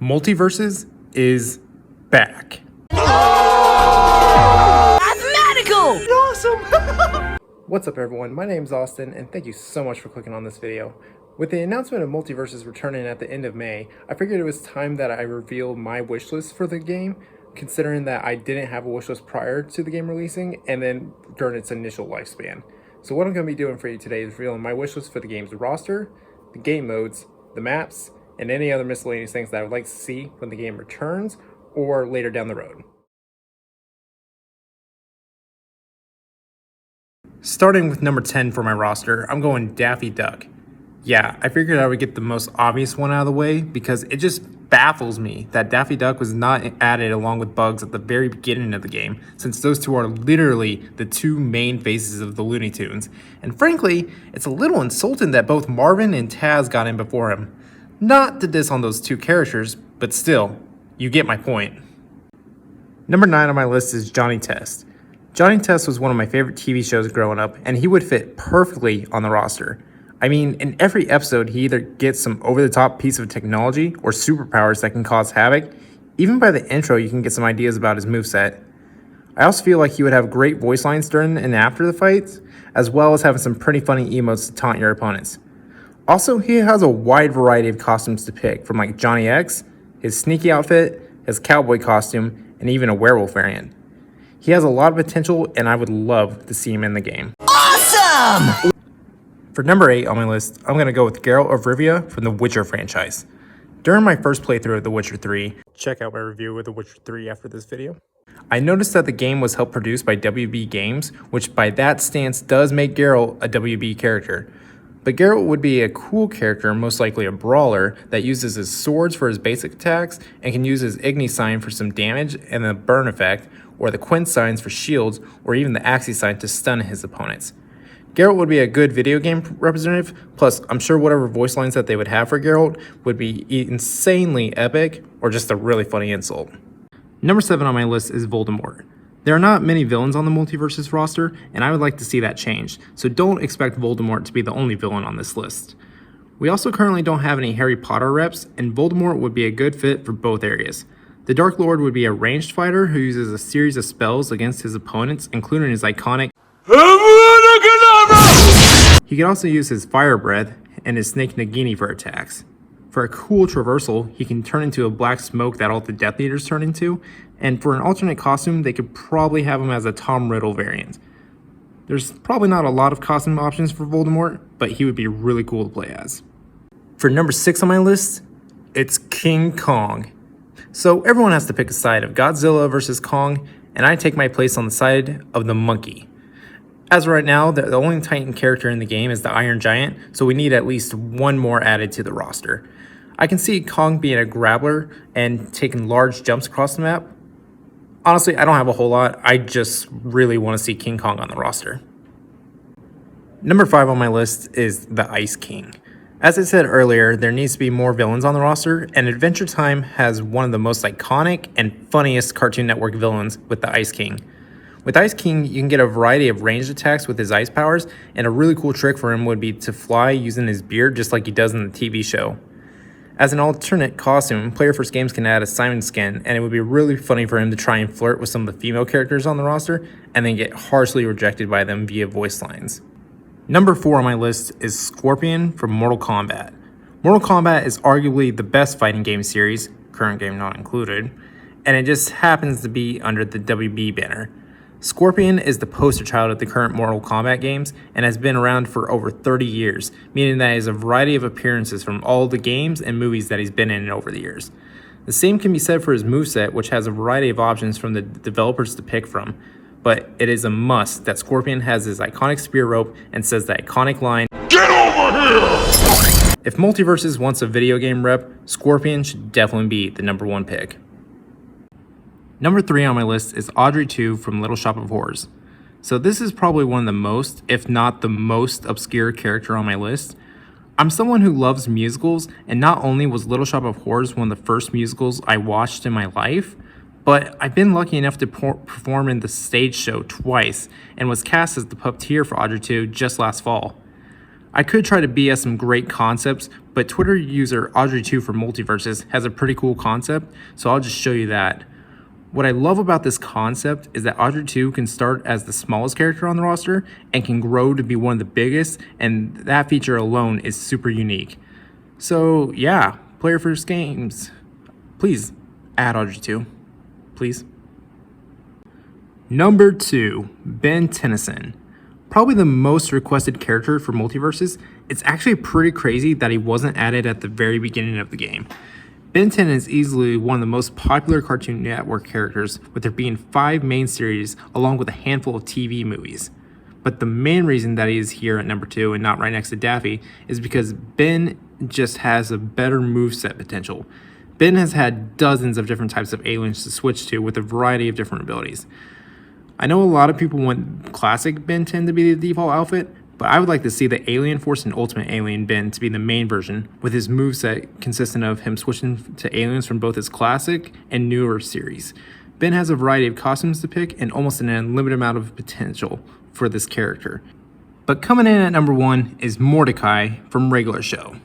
MultiVersus is back. Mathematical! Awesome! What's up everyone, my name is Austin and thank you so much for clicking on this video. With the announcement of MultiVersus returning at the end of May, I figured it was time that I reveal my wishlist for the game, considering that I didn't have a wishlist prior to the game releasing and then during its initial lifespan. So what I'm going to be doing for you today is revealing my wishlist for the game's roster, the game modes, the maps, and any other miscellaneous things that I would like to see when the game returns or later down the road. Starting with number 10 for my roster, I'm going Daffy Duck. Yeah, I figured I would get the most obvious one out of the way because it just baffles me that Daffy Duck was not added along with Bugs at the very beginning of the game, since those two are literally the two main faces of the Looney Tunes. And frankly, it's a little insulting that both Marvin and Taz got in before him. Not to diss on those two characters, but still, you get my point. Number 9 on my list is Johnny Test. Johnny Test was one of my favorite TV shows growing up, and he would fit perfectly on the roster. I mean, in every episode, he either gets some over-the-top piece of technology or superpowers that can cause havoc. Even by the intro, you can get some ideas about his moveset. I also feel like he would have great voice lines during and after the fights, as well as having some pretty funny emotes to taunt your opponents. Also, he has a wide variety of costumes to pick, from like Johnny X, his sneaky outfit, his cowboy costume, and even a werewolf variant. He has a lot of potential, and I would love to see him in the game. Awesome! For number 8 on my list, I'm going to go with Geralt of Rivia from the Witcher franchise. During my first playthrough of The Witcher 3, check out my review of The Witcher 3 after this video, I noticed that the game was helped produced by WB Games, which by that stance does make Geralt a WB character. But Geralt would be a cool character, most likely a brawler, that uses his swords for his basic attacks and can use his Igni sign for some damage and the burn effect, or the Quinn signs for shields, or even the Axii sign to stun his opponents. Geralt would be a good video game representative, plus I'm sure whatever voice lines that they would have for Geralt would be insanely epic or just a really funny insult. Number 7 on my list is Voldemort. There are not many villains on the MultiVersus roster, and I would like to see that changed, so don't expect Voldemort to be the only villain on this list. We also currently don't have any Harry Potter reps, and Voldemort would be a good fit for both areas. The Dark Lord would be a ranged fighter who uses a series of spells against his opponents, including his iconic He can also use his Fire Breath and his Snake Nagini for attacks. For a cool traversal, he can turn into a black smoke that all the Death Eaters turn into, and for an alternate costume, they could probably have him as a Tom Riddle variant. There's probably not a lot of costume options for Voldemort, but he would be really cool to play as. For number 6 on my list, it's King Kong. So everyone has to pick a side of Godzilla versus Kong, and I take my place on the side of the monkey. As of right now, the only Titan character in the game is the Iron Giant, so we need at least one more added to the roster. I can see Kong being a grappler and taking large jumps across the map. Honestly, I don't have a whole lot, I just really want to see King Kong on the roster. Number 5 on my list is the Ice King. As I said earlier, there needs to be more villains on the roster, and Adventure Time has one of the most iconic and funniest Cartoon Network villains with the Ice King. With Ice King, you can get a variety of ranged attacks with his ice powers, and a really cool trick for him would be to fly using his beard just like he does in the TV show. As an alternate costume, Player First Games can add a Simon skin, and it would be really funny for him to try and flirt with some of the female characters on the roster, and then get harshly rejected by them via voice lines. Number 4 on my list is Scorpion from Mortal Kombat. Mortal Kombat is arguably the best fighting game series, current game not included, and it just happens to be under the WB banner. Scorpion is the poster child of the current Mortal Kombat games and has been around for over 30 years, meaning that he has a variety of appearances from all the games and movies that he's been in over the years. The same can be said for his moveset, which has a variety of options from the developers to pick from, but it is a must that Scorpion has his iconic spear rope and says the iconic line, "Get over here!" If MultiVersus wants a video game rep, Scorpion should definitely be the number 1 pick. Number 3 on my list is Audrey 2 from Little Shop of Horrors. So this is probably one of the most, if not the most, obscure character on my list. I'm someone who loves musicals, and not only was Little Shop of Horrors one of the first musicals I watched in my life, but I've been lucky enough to perform in the stage show twice, and was cast as the puppeteer for Audrey 2 just last fall. I could try to BS some great concepts, but Twitter user Audrey2 for MultiVersus has a pretty cool concept, so I'll just show you that. What I love about this concept is that Audrey2 can start as the smallest character on the roster and can grow to be one of the biggest, and that feature alone is super unique. So yeah, player first games. Please add Audrey2. Please. Number 2, Ben Tennyson. Probably the most requested character for MultiVersus. It's actually pretty crazy that he wasn't added at the very beginning of the game. Ben 10 is easily one of the most popular Cartoon Network characters, with there being 5 main series along with a handful of TV movies. But the main reason that he is here at number 2 and not right next to Daffy is because Ben just has a better moveset potential. Ben has had dozens of different types of aliens to switch to with a variety of different abilities. I know a lot of people want classic Ben 10 to be the default outfit, but I would like to see the Alien Force and Ultimate Alien Ben to be the main version, with his moveset consistent of him switching to aliens from both his classic and newer series. Ben has a variety of costumes to pick and almost an unlimited amount of potential for this character. But coming in at number 1 is Mordecai from Regular Show.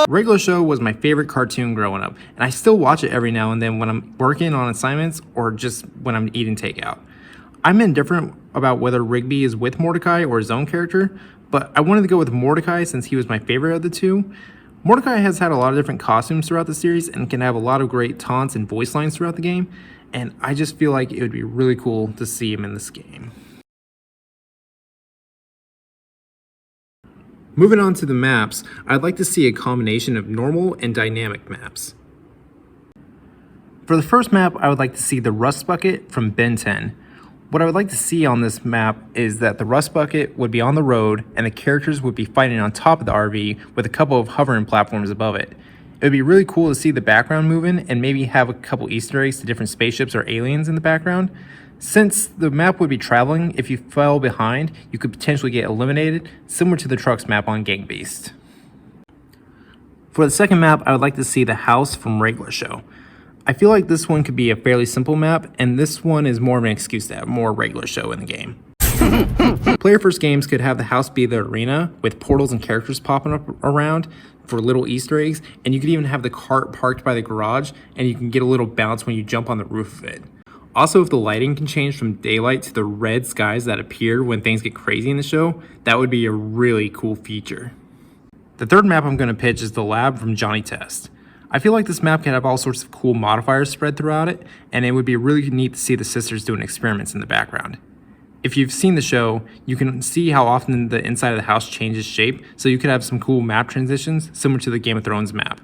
Regular Show was my favorite cartoon growing up, and I still watch it every now and then when I'm working on assignments or just when I'm eating takeout. I'm indifferent about whether Rigby is with Mordecai or his own character, but I wanted to go with Mordecai since he was my favorite of the two. Mordecai has had a lot of different costumes throughout the series and can have a lot of great taunts and voice lines throughout the game, and I just feel like it would be really cool to see him in this game. Moving on to the maps, I'd like to see a combination of normal and dynamic maps. For the first map, I would like to see the Rust Bucket from Ben 10. What I would like to see on this map is that the Rust Bucket would be on the road and the characters would be fighting on top of the RV with a couple of hovering platforms above it. It would be really cool to see the background moving and maybe have a couple Easter eggs to different spaceships or aliens in the background. Since the map would be traveling, if you fell behind, you could potentially get eliminated, similar to the trucks map on Gang Beast. For the second map, I would like to see the house from Regular Show. I feel like this one could be a fairly simple map, and this one is more of an excuse to have more Regular Show in the game. Player first games could have the house be the arena, with portals and characters popping up around for little Easter eggs, and you could even have the cart parked by the garage, and you can get a little bounce when you jump on the roof of it. Also, if the lighting can change from daylight to the red skies that appear when things get crazy in the show, that would be a really cool feature. The third map I'm going to pitch is the lab from Johnny Test. I feel like this map can have all sorts of cool modifiers spread throughout it, and it would be really neat to see the sisters doing experiments in the background. If you've seen the show, you can see how often the inside of the house changes shape, so you could have some cool map transitions similar to the Game of Thrones map.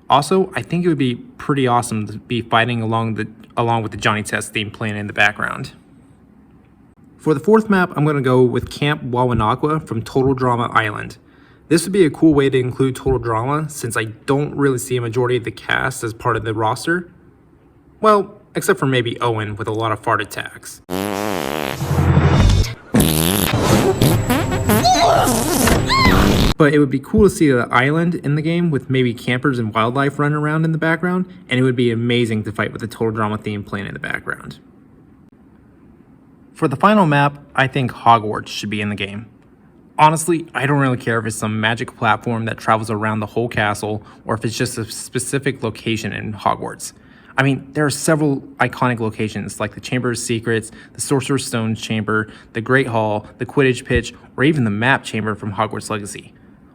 Also, I think it would be pretty awesome to be fighting along with the Johnny Test theme playing in the background. For the fourth map, I'm going to go with Camp Wawanakwa from Total Drama Island. This would be a cool way to include Total Drama since I don't really see a majority of the cast as part of the roster. Well, except for maybe Owen with a lot of fart attacks. But it would be cool to see the island in the game with maybe campers and wildlife running around in the background, and it would be amazing to fight with the Total Drama theme playing in the background. For the final map, I think Hogwarts should be in the game. Honestly, I don't really care if it's some magic platform that travels around the whole castle or if it's just a specific location in Hogwarts. I mean, there are several iconic locations like the Chamber of Secrets, the Sorcerer's Stone Chamber, the Great Hall, the Quidditch Pitch, or even the Map Chamber from Hogwarts Legacy.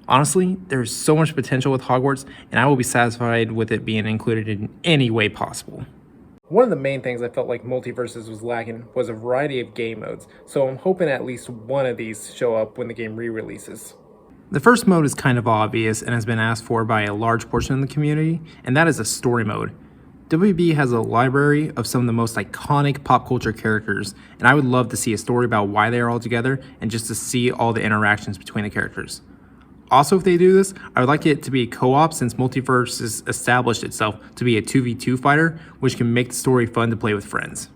Honestly, there's so much potential with Hogwarts, and I will be satisfied with it being included in any way possible. One of the main things I felt like MultiVersus was lacking was a variety of game modes, so I'm hoping at least one of these show up when the game re-releases. The first mode is kind of obvious and has been asked for by a large portion of the community, and that is a story mode. WB has a library of some of the most iconic pop culture characters, and I would love to see a story about why they are all together and just to see all the interactions between the characters. Also, if they do this, I would like it to be co-op since MultiVersus established itself to be a 2v2 fighter, which can make the story fun to play with friends.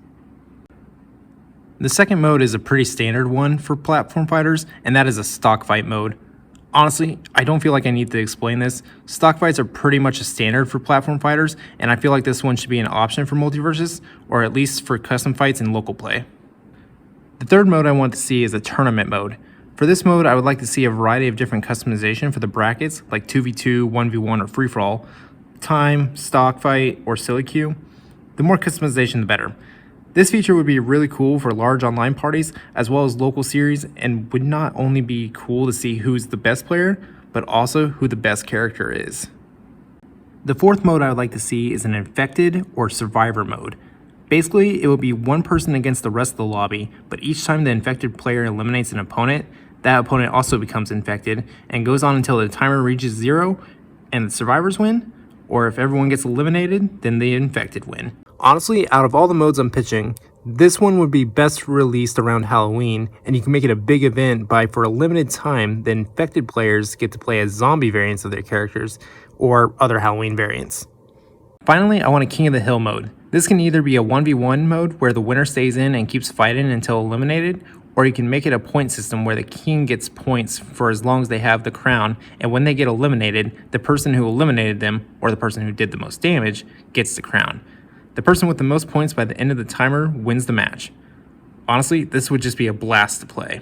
The second mode is a pretty standard one for platform fighters, and that is a stock fight mode. Honestly, I don't feel like I need to explain this. Stock fights are pretty much a standard for platform fighters, and I feel like this one should be an option for MultiVersus, or at least for custom fights and local play. The third mode I want to see is a tournament mode. For this mode, I would like to see a variety of different customization for the brackets, like 2v2, 1v1, or free-for-all, time, stock fight, or silly queue. The more customization, the better. This feature would be really cool for large online parties, as well as local series, and would not only be cool to see who's the best player, but also who the best character is. The fourth mode I would like to see is an infected or survivor mode. Basically, it will be one person against the rest of the lobby, but each time the infected player eliminates an opponent, that opponent also becomes infected and goes on until the timer reaches 0 and the survivors win, or if everyone gets eliminated, then the infected win. Honestly, out of all the modes I'm pitching, this one would be best released around Halloween, and you can make it a big event by, for a limited time, the infected players get to play as zombie variants of their characters or other Halloween variants. Finally, I want a King of the Hill mode. This can either be a 1v1 mode where the winner stays in and keeps fighting until eliminated, or you can make it a point system where the king gets points for as long as they have the crown, and when they get eliminated, the person who eliminated them, or the person who did the most damage, gets the crown. The person with the most points by the end of the timer wins the match. Honestly, this would just be a blast to play.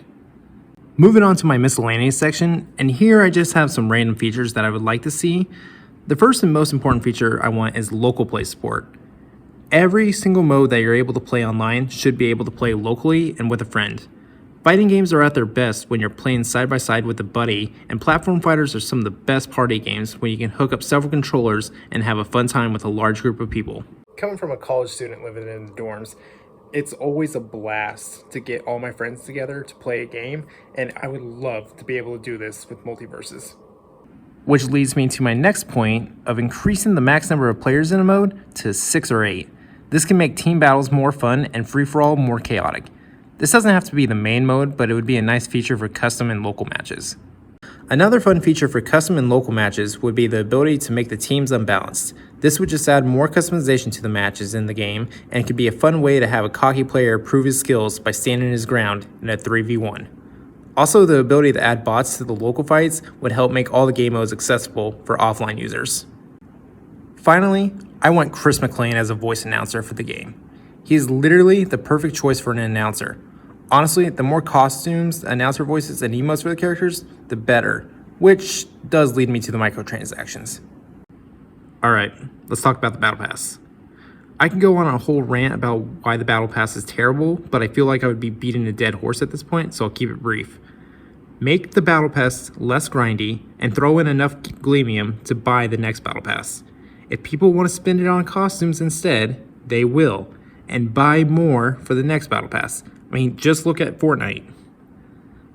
Moving on to my miscellaneous section, and here I just have some random features that I would like to see. The first and most important feature I want is local play support. Every single mode that you're able to play online should be able to play locally and with a friend. Fighting games are at their best when you're playing side by side with a buddy, and platform fighters are some of the best party games when you can hook up several controllers and have a fun time with a large group of people. Coming from a college student living in the dorms, it's always a blast to get all my friends together to play a game, and I would love to be able to do this with MultiVersus. Which leads me to my next point of increasing the max number of players in a mode to 6 or 8. This can make team battles more fun and free-for-all more chaotic. This doesn't have to be the main mode, but it would be a nice feature for custom and local matches. Another fun feature for custom and local matches would be the ability to make the teams unbalanced. This would just add more customization to the matches in the game, and could be a fun way to have a cocky player prove his skills by standing his ground in a 3v1. Also, the ability to add bots to the local fights would help make all the game modes accessible for offline users. Finally, I want Chris McClain as a voice announcer for the game. He is literally the perfect choice for an announcer. Honestly, the more costumes, announcer voices, and emotes for the characters, the better, which does lead me to the microtransactions. Alright, let's talk about the Battle Pass. I can go on a whole rant about why the Battle Pass is terrible, but I feel like I would be beating a dead horse at this point, so I'll keep it brief. Make the Battle Pass less grindy, and throw in enough Gleamium to buy the next Battle Pass. If people want to spend it on costumes instead, they will, and buy more for the next Battle Pass. I mean, just look at Fortnite.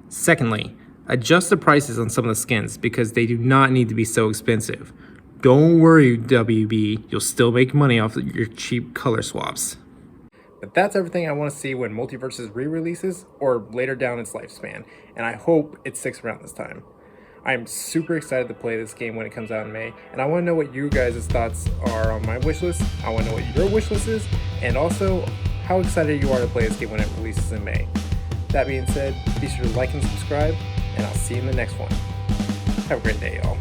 Secondly, adjust the prices on some of the skins because they do not need to be so expensive. Don't worry, WB, you'll still make money off of your cheap color swaps. But that's everything I want to see when MultiVersus re-releases or later down its lifespan, and I hope it sticks around this time. I'm super excited to play this game when it comes out in May, and I want to know what you guys' thoughts are on my wishlist. I want to know what your wishlist is, and also how excited you are to play this game when it releases in May. That being said, be sure to like and subscribe, and I'll see you in the next one. Have a great day, y'all.